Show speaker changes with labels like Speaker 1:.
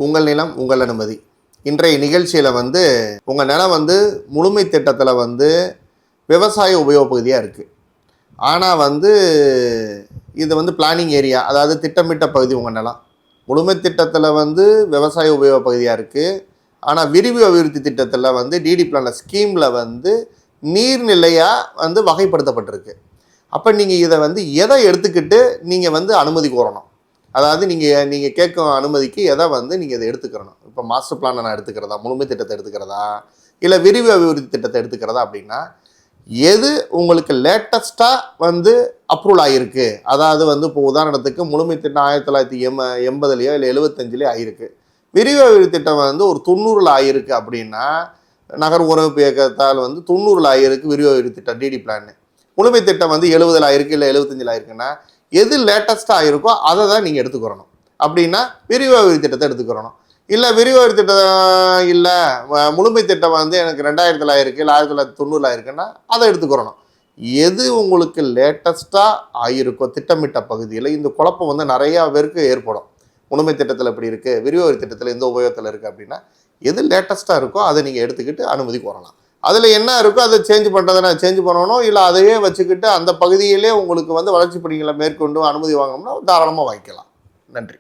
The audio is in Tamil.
Speaker 1: உங்கள் நிலம் உங்கள் அனுமதி. இன்றைய நிகழ்ச்சியில் உங்கள் நிலம் முழுமை திட்டத்தில் விவசாய உபயோக பகுதியாக இருக்குது. ஆனால் இது பிளானிங் ஏரியா, அதாவது திட்டமிட்ட பகுதி. உங்கள் நிலம் முழுமை திட்டத்தில் விவசாய உபயோக பகுதியாக இருக்குது. ஆனால் விரிவு அபிவிருத்தி திட்டத்தில் டிடி பிளானில் ஸ்கீமில் நீர்நிலையாக வகைப்படுத்தப்பட்டிருக்கு. அப்போ நீங்கள் இதை எதை எடுத்துக்கிட்டு நீங்கள் அனுமதி கோரணும்? அதாவது நீங்கள் கேட்கும் அனுமதிக்கு எதை நீங்கள் இதை எடுத்துக்கிறணும்? இப்போ மாஸ்டர் பிளானை நான் எடுத்துக்கிறதா, முழுமை திட்டத்தை எடுத்துக்கிறதா, இல்லை விரிவு அபிவிருத்தி திட்டத்தை எடுத்துக்கிறதா அப்படின்னா எது உங்களுக்கு லேட்டஸ்ட்டாக அப்ரூவல் ஆகிருக்கு? அதாவது இப்போ உதாரணத்துக்கு முழுமை திட்டம் 1980 இல்லை 75 ஆகிருக்கு. விரிவு அபிவிருத்தி திட்டம் ஒரு 90 ஆகிருக்கு அப்படின்னா நகர் உறவு இயக்கத்தால் 90 ஆகிருக்கு விரிவு அபிவிருத்தி திட்டம் டிடி பிளான். முழுமை திட்டம் 70 ஆகிருக்கு இல்லை 75 ஆகிருக்குன்னா எது லேட்டஸ்ட்டாக ஆகிருக்கோ அதை தான் நீங்கள் எடுத்துக்கிறணும். அப்படின்னா விரிவு அபிவிருத்தி திட்டத்தை எடுத்துக்கிறணும். இல்லை விரிவு அபிவிருத்தி திட்டம் இல்லை, முழுமை திட்டம் எனக்கு 2000 ஆகிருக்கு இல்லை 1990 ஆகிருக்குன்னா அதை எடுத்துக்கிறணும். எது உங்களுக்கு லேட்டஸ்ட்டாக ஆகிருக்கோ திட்டமிட்ட பகுதியில் இந்த குழப்பம் நிறையா பேருக்கு ஏற்படும். முழுமை திட்டத்தில் எப்படி இருக்குது, விரிவு அபிவிருத்தி திட்டத்தில் எந்த உபயோகத்தில் இருக்குது அப்படின்னா எது லேட்டஸ்ட்டாக இருக்கோ அதை நீங்கள் எடுத்துக்கிட்டு அனுமதி கோரலாம். அதில் என்ன இருக்கோ அதை சேஞ்ச் பண்ணுறதுனா சேஞ்ச் பண்ணணும். இல்லை அதையே வச்சுக்கிட்டு அந்த பகுதியிலே உங்களுக்கு வளர்ச்சி பணிகளை மேற்கொண்டு அனுமதி வாங்கணும்னா தாராளமாக வாங்கிக்கலாம். நன்றி.